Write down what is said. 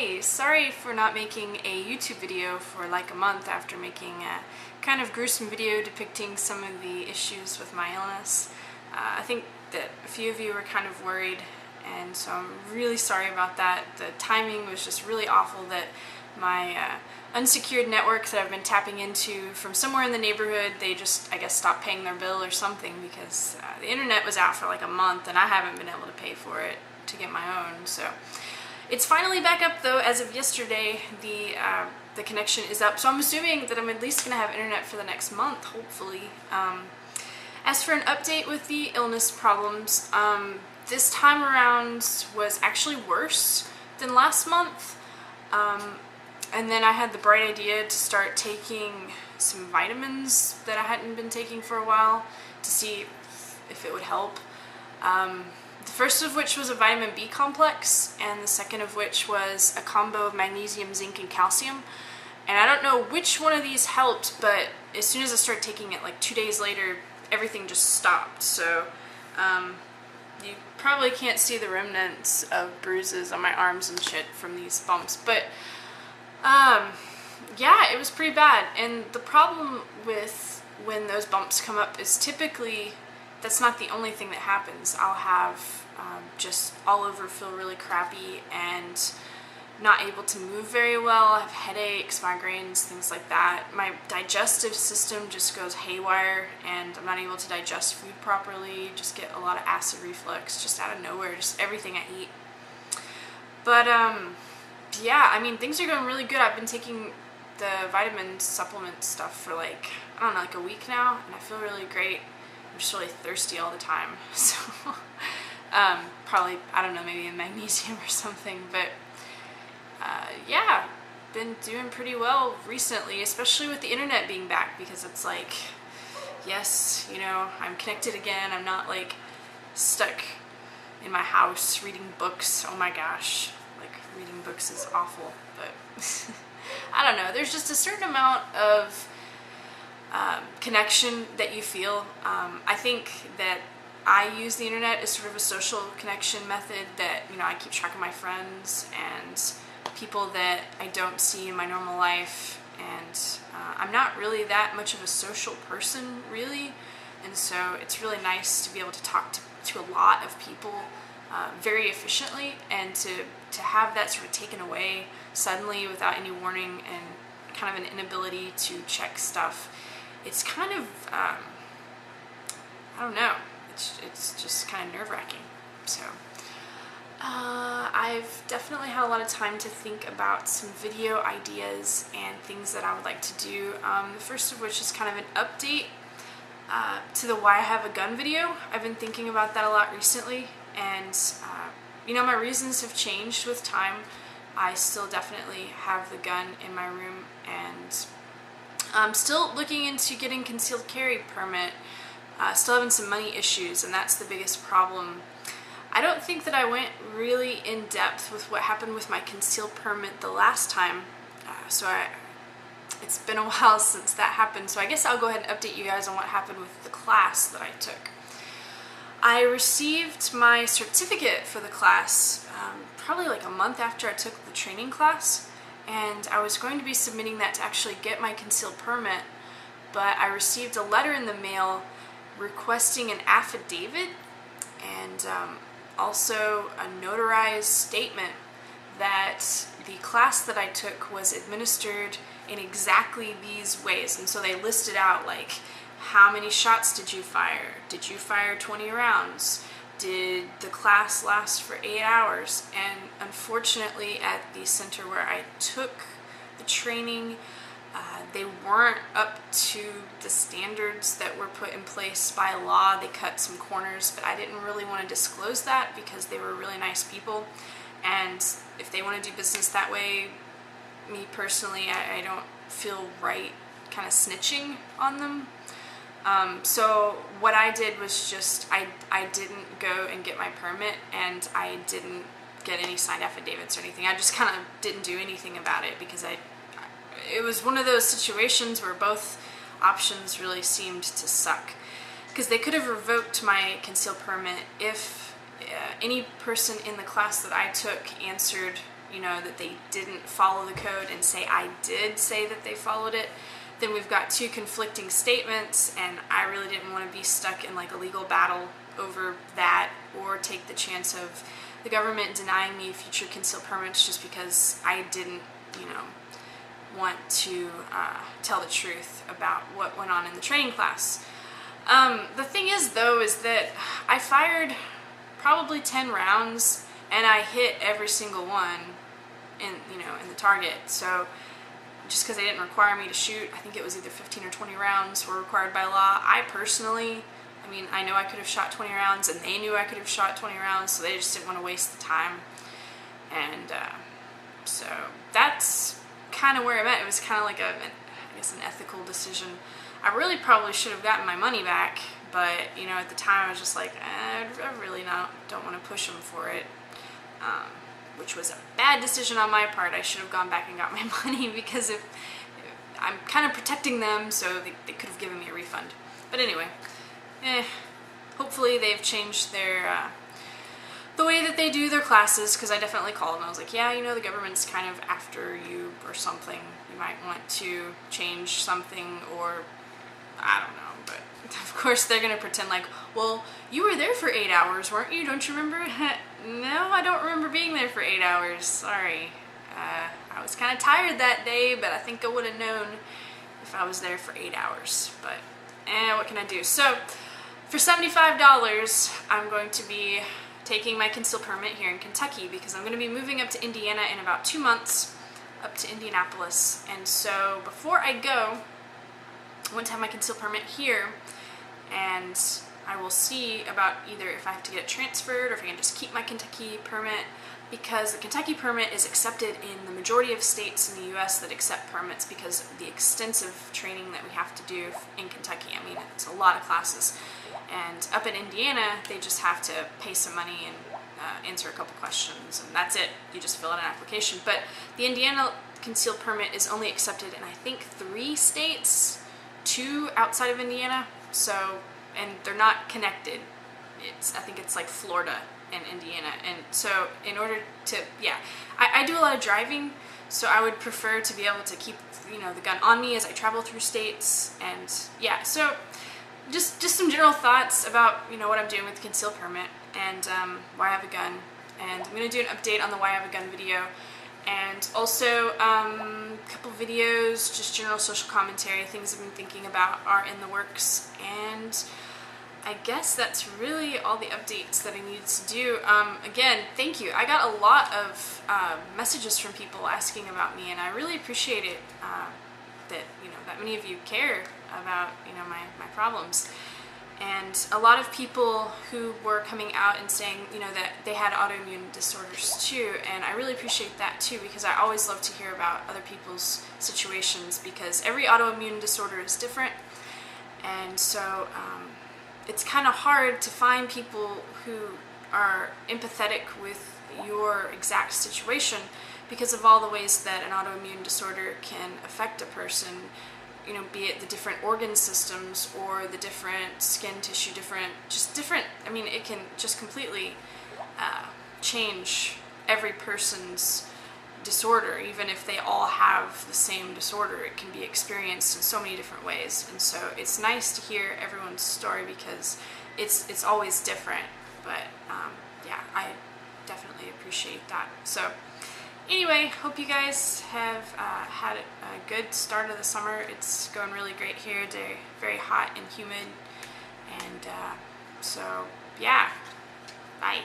Hey, sorry for not making a YouTube video for like a month after making a kind of gruesome video depicting some of the issues with my illness. I think that a few of you were kind of worried, and so I'm really sorry about that. The timing was just really awful that my unsecured network that I've been tapping into from somewhere in the neighborhood, they just, I guess, stopped paying their bill or something because the internet was out for like a month and I haven't been able to pay for it to get my own. So it's finally back up though. As of yesterday, the connection is up, so I'm assuming that I'm at least gonna have internet for the next month, hopefully. As for an update with the illness problems, this time around was actually worse than last month. And then I had the bright idea to start taking some vitamins that I hadn't been taking for a while to see if it would help. The first of which was a vitamin B complex, and the second of which was a combo of magnesium, zinc, and calcium. And I don't know which one of these helped, but as soon as I started taking it, like 2 days later, everything just stopped. So you probably can't see the remnants of bruises on my arms and shit from these bumps, but yeah, it was pretty bad. And the problem with when those bumps come up is typically that's not the only thing that happens. I'll have just all over feel really crappy and not able to move very well. I have headaches, migraines, things like that. My digestive system just goes haywire and I'm not able to digest food properly. Just get a lot of acid reflux just out of nowhere, just everything I eat. But yeah, I mean, things are going really good. I've been taking the vitamin supplement stuff for like, I don't know, like a week now, and I feel really great. I'm just really thirsty all the time, so probably, I don't know, maybe a magnesium or something, but yeah, been doing pretty well recently, especially with the internet being back, because it's like, yes, you know, I'm connected again. I'm not like stuck in my house reading books. Oh my gosh, like reading books is awful, but I don't know, there's just a certain amount of connection that you feel. I think that I use the internet as sort of a social connection method that, you know, I keep track of my friends and people that I don't see in my normal life, and I'm not really that much of a social person, really, and so it's really nice to be able to talk to a lot of people very efficiently, and to have that sort of taken away suddenly without any warning and kind of an inability to check stuff. It's kind of, I don't know, it's just kind of nerve-wracking. So I've definitely had a lot of time to think about some video ideas and things that I would like to do. The first of which is kind of an update to the Why I Have a Gun video. I've been thinking about that a lot recently, and you know, my reasons have changed with time. I still definitely have the gun in my room, and I'm still looking into getting concealed carry permit. Still having some money issues, and that's the biggest problem. I don't think that I went really in depth with what happened with my concealed permit the last time, it's been a while since that happened, so I guess I'll go ahead and update you guys on what happened with the class that I took. I received my certificate for the class probably like a month after I took the training class, and I was going to be submitting that to actually get my concealed permit, but I received a letter in the mail requesting an affidavit and also a notarized statement that the class that I took was administered in exactly these ways. And so they listed out, like, how many shots did you fire? Did you fire 20 rounds? Did the class last for 8 hours? And unfortunately, at the center where I took the training, they weren't up to the standards that were put in place by law. They cut some corners, but I didn't really want to disclose that because they were really nice people, and if they want to do business that way, me personally, I don't feel right kind of snitching on them. So what I did was just, I didn't go and get my permit, and I didn't get any signed affidavits or anything. I just kind of didn't do anything about it because it was one of those situations where both options really seemed to suck. Because they could have revoked my concealed permit if any person in the class that I took answered you know, that they didn't follow the code and say I did say that they followed it, then we've got two conflicting statements, and I really didn't want to be stuck in like a legal battle over that, or take the chance of the government denying me future concealed permits just because I didn't, you know, want to tell the truth about what went on in the training class. The thing is, though, is that I fired probably 10 rounds and I hit every single one in the target. So just because they didn't require me to shoot, I think it was either 15 or 20 rounds were required by law. I personally, I mean, I know I could have shot 20 rounds, and they knew I could have shot 20 rounds, so they just didn't want to waste the time. And so that's kind of where I'm at. It was kind of like I guess an ethical decision. I really probably should have gotten my money back, but you know, at the time I was just like, I really don't want to push them for it, which was a bad decision on my part. I should have gone back and got my money, because if I'm kind of protecting them, so they could have given me a refund. But anyway, hopefully they've changed their the way that they do their classes, because I definitely called and I was like, yeah, you know, the government's kind of after you or something. You might want to change something, or I don't know. But of course they're going to pretend like, well, you were there for 8 hours, weren't you? Don't you remember? No, I don't remember being there for 8 hours. Sorry. I was kind of tired that day, but I think I would have known if I was there for 8 hours. But, what can I do? So, for $75, I'm going to be taking my concealed permit here in Kentucky, because I'm going to be moving up to Indiana in about 2 months, up to Indianapolis. And so, before I go, I want to have my concealed permit here, and I will see about either if I have to get it transferred or if I can just keep my Kentucky permit, because the Kentucky permit is accepted in the majority of states in the U.S. that accept permits, because of the extensive training that we have to do in Kentucky. I mean, it's a lot of classes. And up in Indiana, they just have to pay some money and answer a couple questions, and that's it. You just fill out an application. But the Indiana concealed permit is only accepted in, I think, 3 states, 2 outside of Indiana. So, and they're not connected. I think it's like Florida and Indiana. And so in order to, yeah, I do a lot of driving, so I would prefer to be able to keep, you know, the gun on me as I travel through states. And yeah, so just some general thoughts about, you know, what I'm doing with the concealed permit, and why I have a gun. And I'm going to do an update on the why I have a gun video, and also a couple videos, just general social commentary, things I've been thinking about are in the works. And I guess that's really all the updates that I needed to do. Again, thank you. I got a lot of messages from people asking about me, and I really appreciate it that, you know, that many of you care about, you know, my problems. And a lot of people who were coming out and saying, you know, that they had autoimmune disorders too, and I really appreciate that too, because I always love to hear about other people's situations, because every autoimmune disorder is different. And so it's kind of hard to find people who are empathetic with your exact situation, because of all the ways that an autoimmune disorder can affect a person, you know, be it the different organ systems or the different skin tissue, I mean, it can just completely change every person's disorder. Even if they all have the same disorder, it can be experienced in so many different ways. And so it's nice to hear everyone's story, because it's always different. But yeah, I definitely appreciate that. So anyway, hope you guys have had a good start of the summer. It's going really great here. They're very hot and humid. And so, yeah, bye.